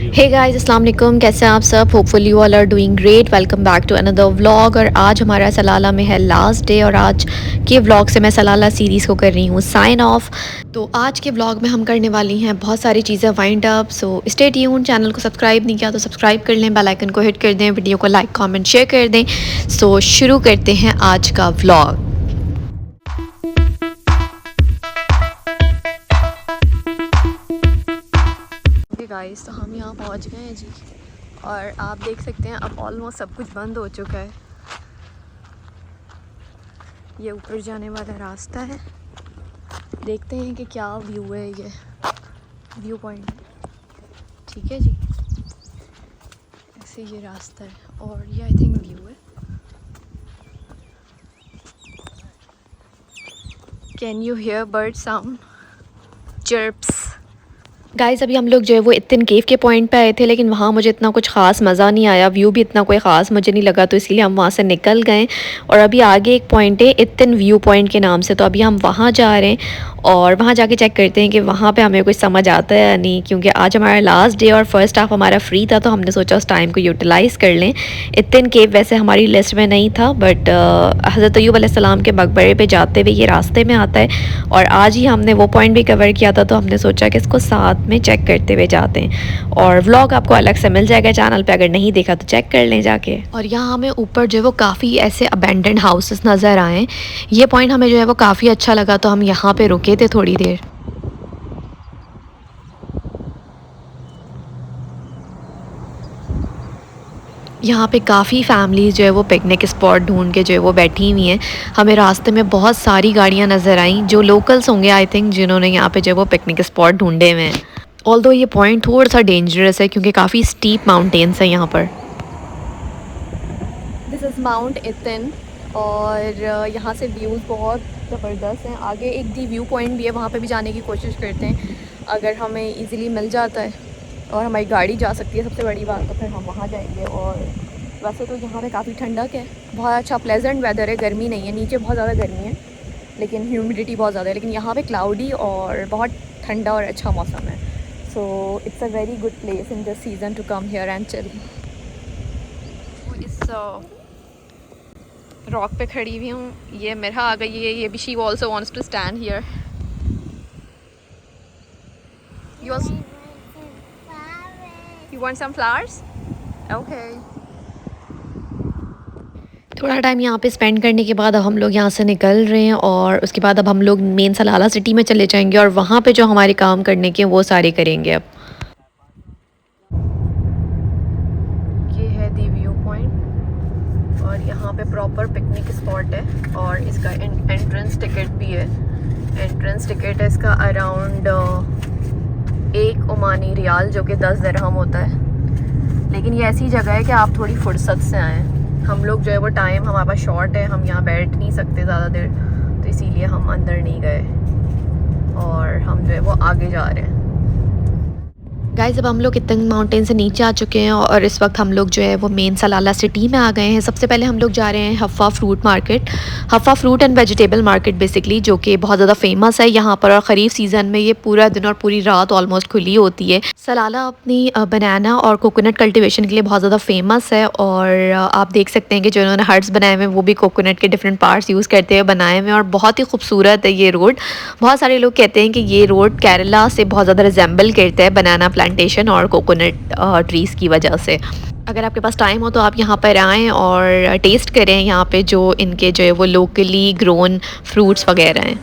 Hey guys अस्सलाम वालेकुम, कैसे हैं आप सब। Hopefully you all are doing great. Welcome back to another vlog. और आज हमारा सलाला में है लास्ट डे और आज के व्लॉग से मैं सलाला सीरीज़ को कर रही हूँ साइन ऑफ। तो आज के व्लॉग में हम करने वाली हैं बहुत सारी चीज़ें wind up. So stay tuned. Channel को सब्सक्राइब नहीं किया तो सब्सक्राइब कर लें, बेल आइकन को हिट कर दें, वीडियो को लाइक कमेंट शेयर कर दें। सो शुरू करते हैं आज का व्लॉग। गाइस तो हम यहाँ पहुँच गए हैं जी, और आप देख सकते हैं अब ऑलमोस्ट सब कुछ बंद हो चुका है। ये ऊपर जाने वाला रास्ता है, देखते हैं कि क्या व्यू है। ये व्यू पॉइंट, ठीक है जी, ऐसे ये रास्ता है और ये आई थिंक व्यू है। Can you hear bird sound, chirps. Guys अभी हम लोग जो है वो इत्तिन केव के पॉइंट पे आए थे, लेकिन वहाँ मुझे इतना कुछ ख़ास मज़ा नहीं आया, व्यू भी इतना कोई ख़ास मुझे नहीं लगा, तो इसलिए हम वहाँ से निकल गए। और अभी आगे एक पॉइंट है इत्तिन व्यू पॉइंट के नाम से, तो अभी हम वहाँ जा रहे हैं और वहाँ जाके चेक करते हैं कि वहाँ पे हमें कुछ समझ आता है या नहीं, क्योंकि आज हमारा लास्ट डे और फर्स्ट हाफ हमारा फ्री था, तो हमने सोचा उस टाइम को यूटिलाइज़ कर लें। इत्तिन केव वैसे हमारी लिस्ट में नहीं था, बट हज़रत अय्यूब अलैहिस्सलाम के मकबरे पे जाते हुए ये रास्ते में आता है और आज ही हमने वो पॉइंट भी कवर किया था, तो हमने सोचा कि इसको साथ में चेक करते हुए जाते हैं। और व्लॉग आपको अलग से मिल जाएगा चैनल पे, अगर नहीं देखा तो चेक कर लें जाके। और यहाँ हमें ऊपर जो है वो काफ़ी ऐसे अबेंडेंड हाउसेस नज़र आए। ये पॉइंट हमें जो है वो काफ़ी अच्छा लगा, तो हम यहाँ पे रुके थे थोड़ी देर। यहाँ पे काफ़ी फैमिलीज़ जो है वो पिकनिक स्पॉट ढूंढ के जो है वो बैठी हुई हैं। हमें रास्ते में बहुत सारी गाड़ियाँ नज़र आईं, जो लोकल्स होंगे आई थिंक, जिन्होंने यहाँ पे जो है वो पिकनिक स्पॉट ढूंढे हुए हैं। ऑल्दो ये पॉइंट थोड़ा सा डेंजरस है क्योंकि काफ़ी स्टीप माउंटेन्स हैं यहाँ पर। दिस इज़ माउंट इतिन और यहाँ से व्यूज़ बहुत ज़बरदस्त हैं। आगे एक दी व्यू पॉइंट भी है, वहाँ पे भी जाने की कोशिश करते हैं, अगर हमें इजीली मिल जाता है और हमारी गाड़ी जा सकती है सबसे बड़ी बात, तो फिर हम वहाँ जाएंगे। और वैसे तो यहाँ पे काफ़ी ठंडक है, बहुत अच्छा प्लेजेंट वेदर है, गर्मी नहीं है। नीचे बहुत ज़्यादा गर्मी है लेकिन ह्यूमिडिटी बहुत ज़्यादा है, लेकिन यहाँ पे क्लाउडी और बहुत ठंडा और अच्छा मौसम है। So it's a very good place in this season to come here and chill. इस रॉक पे खड़ी हुई हूँ, ये मेरा आ गई है, ये भी she also wants to stand here. You want some flowers? Okay. थोड़ा टाइम यहाँ पे स्पेंड करने के बाद अब हम लोग यहाँ से निकल रहे हैं और उसके बाद अब हम लोग मेन सलाला सिटी में चले जाएंगे और वहाँ पे जो हमारे काम करने के वो सारे करेंगे। अब ये है दी व्यू पॉइंट और यहाँ पे प्रॉपर पिकनिक स्पॉट है और इसका एंट्रेंस टिकट भी है। एंट्रेंस टिकट है इसका अराउंड 1 ओमानी रियाल, जो कि 10 दिरहम होता है। लेकिन ये ऐसी जगह है कि आप थोड़ी फुर्सत से आएँ। हम लोग जो है वो टाइम हमारे पास शॉर्ट है, हम यहाँ बैठ नहीं सकते ज़्यादा देर, तो इसीलिए हम अंदर नहीं गए और हम जो है वो आगे जा रहे हैं। गाइस अब हम लोग इतंग माउंटेन से नीचे आ चुके हैं और इस वक्त हम लोग जो है वो मेन सलाला सिटी में आ गए हैं। सबसे पहले हम लोग जा रहे हैं Hafa fruit market, Hafa fruit and vegetable market basically, जो कि बहुत ज़्यादा फेमस है यहाँ पर। और ख़रीफ सीज़न में ये पूरा दिन और पूरी रात ऑलमोस्ट खुली होती है। सलाला अपनी बनाना और कोकोनट कल्टिवेशन के लिए बहुत ज़्यादा फेमस है और आप देख सकते हैं कि जो इन्होंने हट्स बनाए हुए हैं वो भी कोकोनट के डिफरेंट पार्ट्स यूज़ करते हुए बनाए हुए हैं और बहुत ही खूबसूरत है ये रोड। बहुत सारे लोग कहते हैं कि ये रोड केरला से बहुत ज़्यादा रिजेंबल करता है बनाना प्लांटेशन और कोकोनट ट्रीज़ की वजह से। अगर आपके पास टाइम हो तो आप यहाँ पर आएँ और टेस्ट करें यहाँ पे जो इनके जो है वो लोकली ग्रोन फ्रूट्स वगैरह हैं।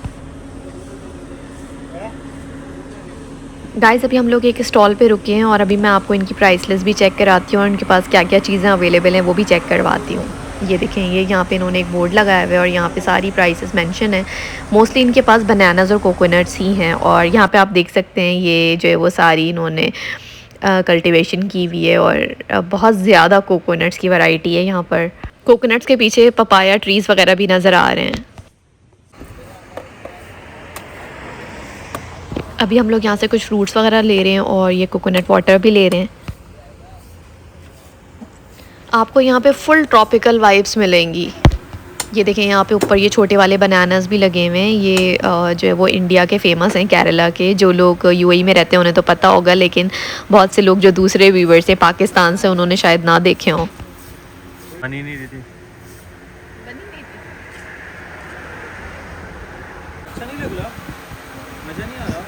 गाइस अभी हम लोग एक स्टॉल पे रुके हैं और अभी मैं आपको इनकी प्राइस लिस्ट भी चेक कराती हूँ और इनके पास क्या क्या चीज़ें अवेलेबल हैं वो भी चेक करवाती हूँ। ये देखें, ये यहाँ पे इन्होंने एक बोर्ड लगाया हुआ है और यहाँ पे सारी प्राइसेस मेंशन है। मोस्टली इनके पास बनानास और कोकोनट्स ही हैं और यहाँ पे आप देख सकते हैं ये जो है वो सारी इन्होंने कल्टीवेशन की हुई है और बहुत ज़्यादा कोकोनट्स की वैरायटी है यहाँ पर। कोकोनट्स के पीछे पपाया ट्रीज़ वगैरह भी नज़र आ रहे हैं। अभी हम लोग यहाँ से कुछ फ्रूट्स वगैरह ले रहे हैं और ये कोकोनट वाटर भी ले रहे हैं। आपको यहाँ पे फुल ट्रॉपिकल वाइब्स मिलेंगी। ये देखें यहाँ पे ऊपर ये छोटे वाले बनानास भी लगे हुए हैं। ये जो है वो इंडिया के फेमस हैं, केरला के। जो लोग यूएई में रहते हैं उन्हें तो पता होगा, लेकिन बहुत से लोग जो दूसरे व्यूवर्स हैं पाकिस्तान से, उन्होंने शायद ना देखे हों। बनी नहीं रही थी। अच्छा नहीं लग रहा, मज़ा नहीं आ रहा।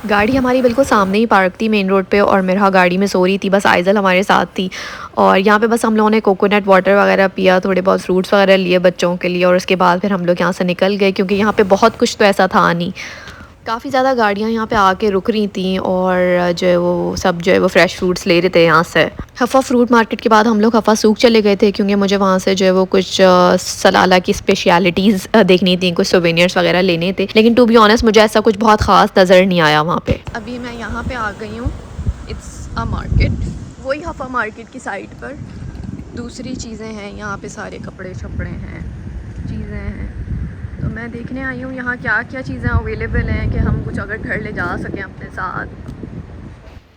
गाड़ी हमारी बिल्कुल सामने ही पार्क थी मेन रोड पे, और मेरा गाड़ी में सो रही थी। बस आइजल हमारे साथ थी, और यहाँ पे बस हम लोगों ने कोकोनट वाटर वगैरह पिया, थोड़े बहुत फ्रूट्स वगैरह लिए बच्चों के लिए, और उसके बाद फिर हम लोग यहाँ से निकल गए, क्योंकि यहाँ पे बहुत कुछ तो ऐसा था नहीं। काफ़ी ज़्यादा गाड़ियाँ यहाँ पे आके रुक रही थी, और जो है वो सब जो है वो फ्रेश फ्रूट्स ले रहे थे यहाँ से। हफ़ा फ्रूट मार्केट के बाद हम लोग हफ़ा सूक चले गए थे, क्योंकि मुझे वहाँ से जो है वो कुछ सलाला की स्पेशलिटीज़ देखनी थी, कुछ सोवेनियर्स वगैरह लेने थे। लेकिन टू बी ऑनेस्ट मुझे ऐसा कुछ बहुत ख़ास नज़र नहीं आया वहाँ पे। अभी मैं यहाँ पे आ गई हूँ, इट्स अ मार्केट, वही हफ़ा मार्केट की साइड पर दूसरी चीज़ें हैं। यहाँ पे सारे कपड़े शपड़े हैं, चीज़ें हैं। तो मैं देखने आई हूँ यहाँ क्या क्या चीज़ें अवेलेबल हैं कि हम कुछ अगर घर ले जा सकें अपने साथ।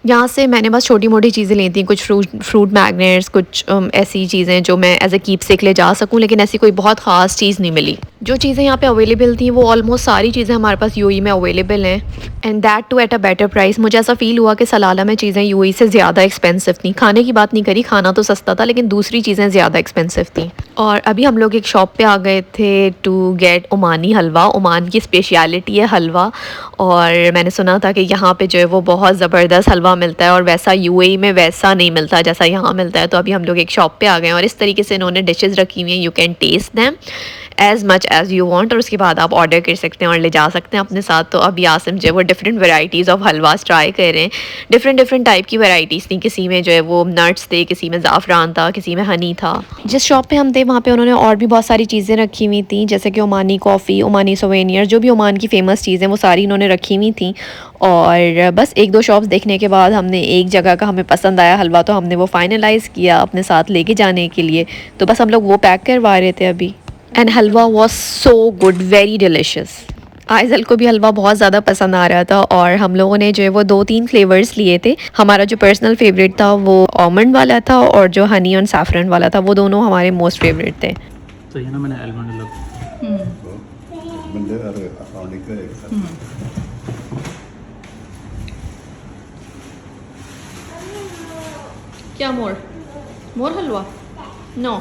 यहाँ से मैंने बस छोटी मोटी चीज़ें ली थी, कुछ फ्रूट मैग्नेट्स, कुछ ऐसी चीज़ें जो मैं एज ए कीप सेक ले जा सकूँ, लेकिन ऐसी कोई बहुत ख़ास चीज़ नहीं मिली। जो चीज़ें यहाँ पे अवेलेबल थी वो ऑलमोस्ट सारी चीज़ें हमारे पास यूएई में अवेलेबल हैं, and that too at a better price. मुझे ऐसा फ़ील हुआ कि सलाला में चीज़ें यूएई से ज़्यादा एक्सपेंसिव थी। खाने की बात नहीं करी, खाना तो सस्ता था, लेकिन दूसरी चीज़ें ज़्यादा एक्सपेंसिव थी। और अभी हम लोग एक शॉप पे आ गए थे to get Omani halwa. Oman की स्पेशलिटी है हलवा, और मैंने सुना था कि यहाँ पे जो है वो बहुत ज़बरदस्त हलवा मिलता है, और वैसा यूएई में वैसा नहीं मिलता जैसा यहाँ मिलता है। तो अभी हम लोग एक शॉप पे आ गए हैं, और इस तरीके से इन्होंने डिशेज़ रखी हुई हैं। You can taste them as much as you want, और उसके बाद आप ऑर्डर कर सकते हैं और ले जा सकते हैं अपने साथ। तो अभी आसिम जो है वो different varieties of Halwas try कर रहे हैं। डिफरेंट टाइप की वेराइटीज़ थी, किसी में जो है वो नट्स थे, किसी में ज़ाफ़रान था, किसी में हनी था। जिस शॉप पे हम थे वहाँ पे उन्होंने और भी बहुत सारी चीज़ें रखी हुई थी, जैसे कि ओमानी कॉफ़ी, ओमानी सोवेनियर, जो भी ओमान की फ़ेमस चीज़ें वो सारी इन्होंने रखी हुई थी। और बस एक दो शॉप्स देखने के बाद हमने एक जगह का हमें पसंद आया हलवा, तो हमने वो फाइनलाइज़ किया अपने साथ लेके जाने के लिए। तो बस हम लोग वो पैक करवा रहे थे अभी, and halwa was so good, very delicious. Aizawl को भी हलवा बहुत ज़्यादा पसंद आ रहा था, और हम लोगों ने जो है वो 2-3 फ्लेवर्स लिए थे। हमारा जो पर्सनल फेवरेट था वो आलमंड वाला था, और जो हनी और सैफरन वाला था वो दोनों हमारे मोस्ट फेवरेट थे। तो ये ना मैंने आलमंड क्या मोर हलवा नो।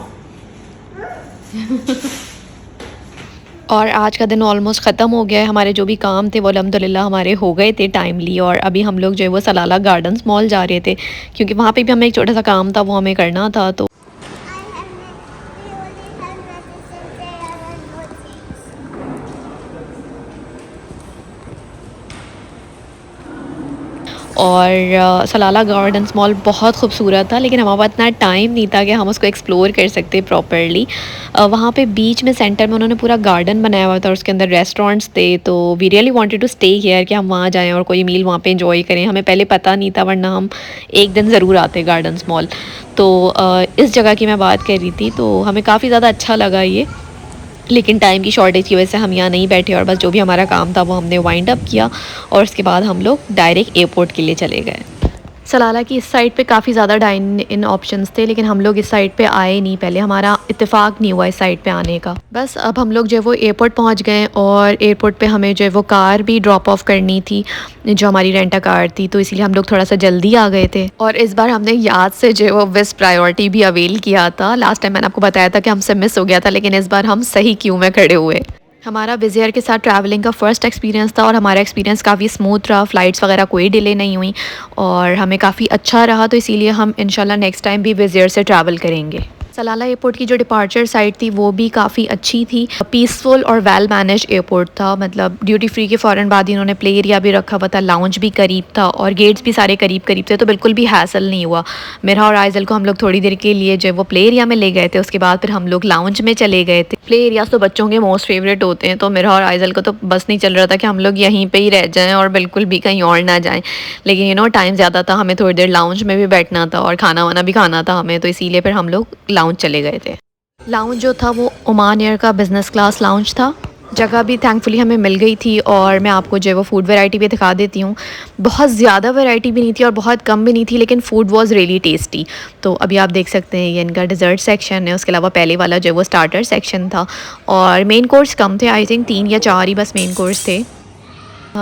और आज का दिन ऑलमोस्ट ख़त्म हो गया है। हमारे जो भी काम थे वो अल्हम्दुलिल्लाह हमारे हो गए थे टाइमली, और अभी हम लोग जो है वो सलाला गार्डन्स मॉल जा रहे थे, क्योंकि वहाँ पे भी हमें एक छोटा सा काम था वो हमें करना था। तो और सलाला गार्डन्स मॉल बहुत खूबसूरत था, लेकिन हमारे पास इतना टाइम नहीं था कि हम उसको एक्सप्लोर कर सकते प्रॉपरली। वहाँ पे बीच में सेंटर में उन्होंने पूरा गार्डन बनाया हुआ था, और उसके अंदर रेस्टोरेंट्स थे। तो we really wanted to stay here, कि हम वहाँ जाएं और कोई मील वहाँ पे एंजॉय करें। हमें पहले पता नहीं था, वरना हम एक दिन ज़रूर आते गार्डन्स मॉल। तो इस जगह की मैं बात कर रही थी, तो हमें काफ़ी ज़्यादा अच्छा लगा ये, लेकिन टाइम की शॉर्टेज की वजह से हम यहाँ नहीं बैठे, और बस जो भी हमारा काम था वो हमने वाइंड अप किया, और उसके बाद हम लोग डायरेक्ट एयरपोर्ट के लिए चले गए। सलाला की इस साइड पे काफ़ी ज़्यादा डाइन इन ऑप्शंस थे, लेकिन हम लोग इस साइड पे आए नहीं, पहले हमारा इत्तेफाक नहीं हुआ इस साइड पे आने का। बस अब हम लोग जो है वो एयरपोर्ट पहुंच गए, और एयरपोर्ट पे हमें जो है वो कार भी ड्रॉप ऑफ करनी थी, जो हमारी रेंटा कार थी, तो इसलिए हम लोग थोड़ा सा जल्दी आ गए थे। और इस बार हमने याद से जो है वो विस प्रायोरिटी भी अवेल किया था। लास्ट टाइम मैंने आपको बताया था कि हमसे मिस हो गया था, लेकिन इस बार हम सही क्यू में खड़े हुए। हमारा विज़ एयर के साथ ट्रैवलिंग का फ़र्स्ट एक्सपीरियंस था, और हमारा एक्सपीरियंस काफ़ी स्मूथ रहा। फ़्लाइट्स वगैरह कोई डिले नहीं हुई, और हमें काफ़ी अच्छा रहा। तो इसीलिए हम इंशाल्लाह नेक्स्ट टाइम भी विज़ एयर से ट्रैवल करेंगे। सलाला एयरपोर्ट की जो डिपार्चर साइड थी वो भी काफ़ी अच्छी थी, पीसफुल और वेल मैनेज एयरपोर्ट था। मतलब ड्यूटी फ्री के फ़ौरन बाद इन्होंने प्ले एरिया भी रखा हुआ था, लाउंज भी करीब था, और गेट्स भी सारे करीब करीब थे, तो बिल्कुल भी हैसल नहीं हुआ। मेरा और आइजल को हम लोग थोड़ी देर के लिए जो वो प्ले एरिया में ले गए थे, उसके बाद फिर हम लोग लाउंज में चले गए थे। प्ले एरियाज तो बच्चों के मोस्ट फेवरेट होते हैं, तो मेरा और आइजल को तो बस नहीं चल रहा था कि हम लोग यहीं पर ही रह जाएँ और बिल्कुल भी कहीं और ना जाएँ, लेकिन टाइम ज़्यादा था, हमें थोड़ी देर लाउंज में भी बैठना था और खाना वाना भी खाना था हमें, तो इसीलिए फिर हम लोग लाउंज चले गए थे। लाउंज जो था वो ओमान एयर का बिज़नेस क्लास लाउंज था, जगह भी थैंकफुली हमें मिल गई थी और मैं आपको जो है वो फ़ूड वैरायटी भी दिखा देती हूँ। बहुत ज़्यादा वैरायटी भी नहीं थी और बहुत कम भी नहीं थी, लेकिन फ़ूड वाज़ रियली टेस्टी। तो अभी आप देख सकते हैं ये इनका डिज़र्ट सेक्शन है, उसके अलावा पहले वाला जो है वो स्टार्टर सेक्शन था और मेन कोर्स कम थे, आई थिंक 3 या 4 ही बस मेन कोर्स थे।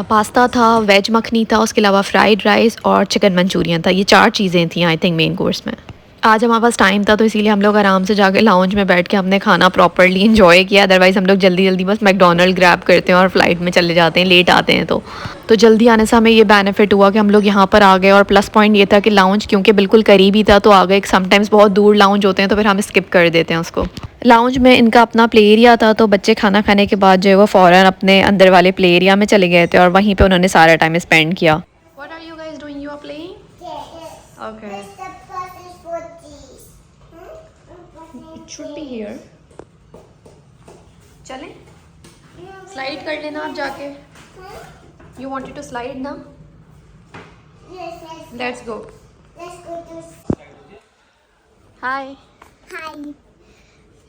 पास्ता था, वेज मखनी था, उसके अलावा फ्राइड राइस और चिकन मंचूरियन था। ये 4 चीज़ें थी आई थिंक मेन कोर्स में। आज हमारे पास टाइम था तो इसीलिए हम लोग आराम से जाके लाउंज में बैठ के हमने खाना प्रॉपर्ली एंजॉय किया। अदरवाइज़ हम लोग जल्दी जल्दी बस मैकडोनल्ड ग्रैब करते हैं और फ्लाइट में चले जाते हैं, लेट आते हैं। तो जल्दी आने से हमें ये बेनिफिट हुआ कि हम लोग यहाँ पर आ गए और प्लस पॉइंट ये था कि लाउंज क्योंकि बिल्कुल करीब ही था तो आ गए। समटाइम्स बहुत दूर लाउंज होते हैं तो फिर हम स्किप कर देते हैं उसको। लाउंज में इनका अपना प्ले एरिया था तो बच्चे खाना खाने के बाद जो है वो फ़ौरन अपने अंदर वाले प्ले एरिया में चले गए थे और वहीं पे उन्होंने सारा टाइम स्पेंड किया। What are you guys doing? You are playing? Okay. It should be here. चलें? स्लाइड कर लेना आप जाके. You wanted to slide ना? Let's go. Hi. Hi.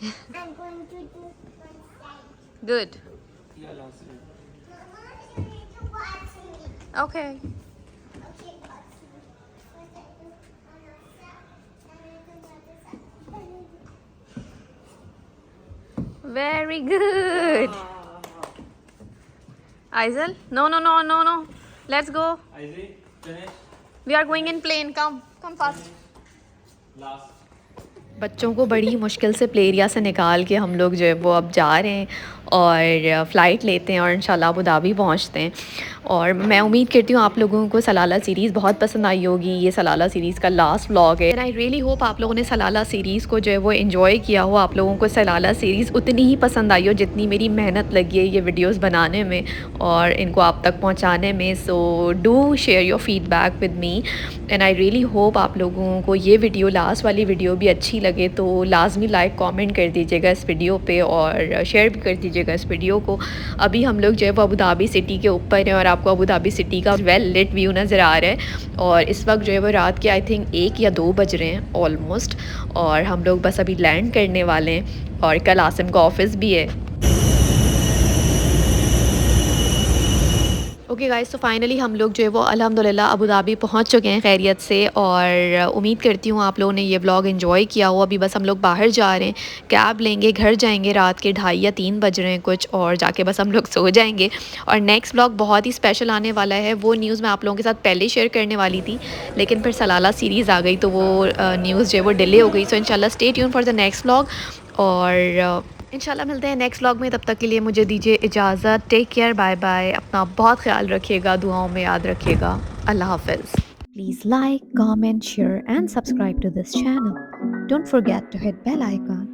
I'm going to do one side. Good. Mama, you need to watch me. Okay. Okay, watch me. First I do on the side, and then I do the other side. Very good. Aizal? No. Let's go. Isaac, finish. We are going in plane. Come fast. Last. बच्चों को बड़ी मुश्किल से play area से निकाल के हम लोग जो है वो अब जा रहे हैं और फ़्लाइट लेते हैं और इंशाल्लाह अबू धाबी पहुँचते हैं। और मैं उम्मीद करती हूँ आप लोगों को सलाला सीरीज़ बहुत पसंद आई होगी। ये सलाला सीरीज़ का लास्ट व्लॉग है एंड आई रियली होप आप लोगों ने सलाला सीरीज़ को जो है वो एंजॉय किया हो। आप लोगों को सलाला सीरीज़ उतनी ही पसंद आई हो जितनी मेरी मेहनत लगी है ये वीडियोज़ बनाने में और इनको आप तक पहुँचाने में। So do share your feedback with me and I really hope आप लोगों को ये वीडियो लास्ट वाली वीडियो भी अच्छी लगे तो लाजमी लाइक कमेंट कर दीजिएगा इस वीडियो पे और शेयर भी कर दीजिएगा इस वीडियो को। अभी हम लोग जो है वो अबू धाबी सिटी के ऊपर हैं और आपको अबू धाबी सिटी का वेल लिट व्यू नज़र आ रहा है और इस वक्त जो है वो रात के आई थिंक 1 या 2 बज रहे हैं ऑलमोस्ट और हम लोग बस अभी लैंड करने वाले हैं और कल आसिम का ऑफिस भी है। ओके गाइस, तो फाइनली हम लोग जो है वो अल्हम्दुलिल्लाह अबू धाबी पहुँच चुके हैं खैरियत से और उम्मीद करती हूँ आप लोगों ने ये व्लॉग एंजॉय किया हो। अभी बस हम लोग बाहर जा रहे हैं, कैब लेंगे, घर जाएंगे, रात के 2:30 या 3 बज रहे हैं कुछ और जाके बस हम लोग सो जाएंगे। और नेक्स्ट व्लॉग बहुत ही स्पेशल आने वाला है। वो न्यूज़ मैं आप लोगों के साथ पहले शेयर करने वाली थी लेकिन फिर सलाला सीरीज़ आ गई तो वो न्यूज़ जो है वो डिले हो गई। सो इंशाल्लाह stay tune for the next vlog और इंशाल्लाह मिलते हैं नेक्स्ट व्लॉग में। तब तक के लिए मुझे दीजिए इजाज़त। टेक केयर, बाय बाय, अपना बहुत ख्याल रखिएगा, दुआओं में याद रखिएगा। अल्लाह हाफ़िज़। Please like, comment, share and subscribe to this channel. Don't forget to hit bell icon.